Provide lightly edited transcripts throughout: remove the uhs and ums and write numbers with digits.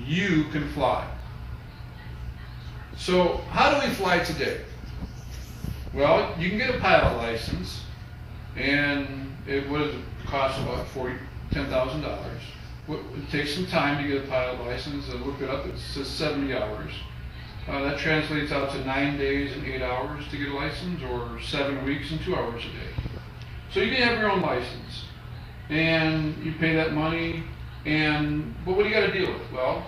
you can fly. So how do we fly today? Well, you can get a pilot license, and it would cost about $10,000. It takes some time to get a pilot license. Look it up. It says 70 hours. That translates out to 9 days and 8 hours to get a license, or 7 weeks and 2 hours a day. So you can have your own license, and you pay that money. But what do you got to deal with? Well,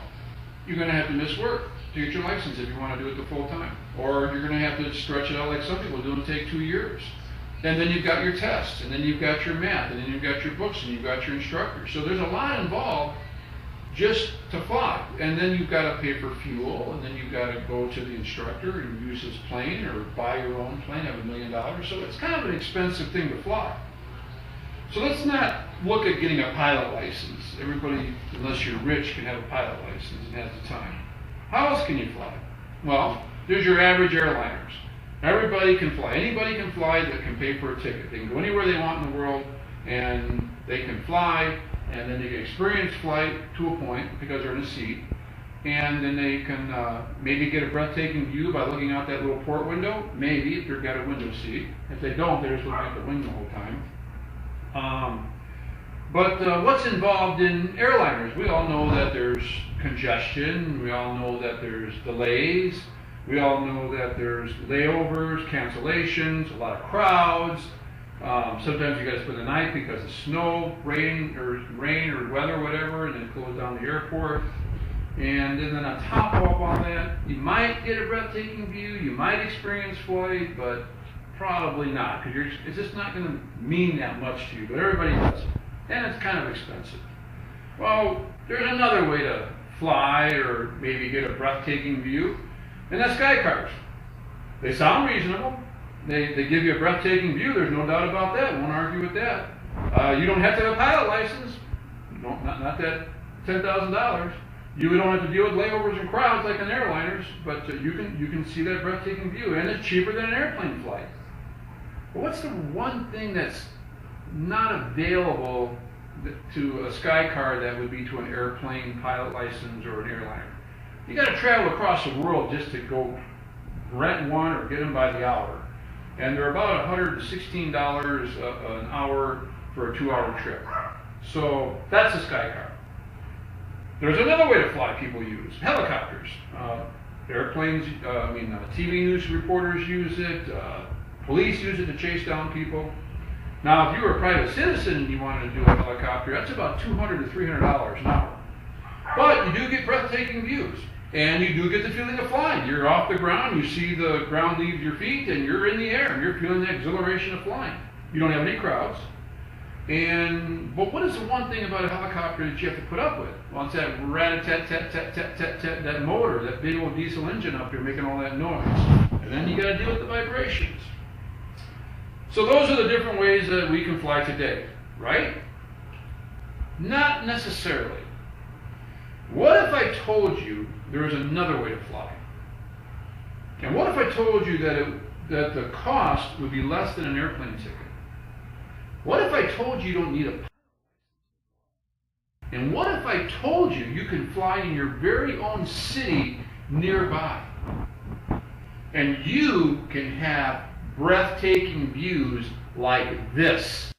you're going to have to miss work to get your license if you want to do it the full time, or you're going to have to stretch it out like some people do and take 2 years. And then you've got your tests, and then you've got your math, and then you've got your books, and you've got your instructor. So there's a lot involved just to fly. And then you've got to pay for fuel, and then you've got to go to the instructor and use his plane, or buy your own plane, have $1 million. So it's kind of an expensive thing to fly. So let's not look at getting a pilot license. Everybody, unless you're rich, can have a pilot license and has the time. How else can you fly? Well, there's your average airliners. Everybody can fly. Anybody can fly that can pay for a ticket. They can go anywhere they want in the world, and they can fly, and then they can experience flight to a point because they're in a seat, and then they can maybe get a breathtaking view by looking out that little port window, maybe, if they've got a window seat. If they don't, they're just looking at the wing the whole time. But what's involved in airliners? We all know that there's congestion. We all know that there's delays. We all know that there's layovers, cancellations, a lot of crowds. Sometimes you got to spend the night because of snow, rain or weather, whatever, and then close down the airport. And then on top of all that, you might get a breathtaking view, you might experience flight, but probably not, because it's just not going to mean that much to you. But everybody does, and it's kind of expensive. Well, there's another way to fly or maybe get a breathtaking view, and that's sky cars. They sound reasonable. They give you a breathtaking view. There's no doubt about that. Won't argue with that. You don't have to have a pilot license. Not that $10,000. You don't have to deal with layovers and crowds like on airliners, but you can see that breathtaking view, and it's cheaper than an airplane flight. But what's the one thing that's not available to a sky car that would be to an airplane pilot license or an airliner? You got to travel across the world just to go rent one or get them by the hour. And they're about $116 an hour for a 2-hour trip. So that's a sky car. There's another way to fly people use, helicopters. Airplanes, TV news reporters use it, police use it to chase down people. Now, if you were a private citizen and you wanted to do a helicopter, that's about $200 to $300 an hour. But you do get breathtaking views. And you do get the feeling of flying. You're off the ground, you see the ground leave your feet, and you're in the air, and you're feeling the exhilaration of flying. You don't have any crowds. But what is the one thing about a helicopter that you have to put up with? Well, it's that rat-a-tat-tat-tat-tat-tat, that motor, that big old diesel engine up there making all that noise. And then you got to deal with the vibrations. So those are the different ways that we can fly today, right? Not necessarily. What if I told you there was another way to fly? And what if I told you that the cost would be less than an airplane ticket? What if I told you you don't need a pilot? And what if I told you you can fly in your very own city nearby? And you can have breathtaking views like this.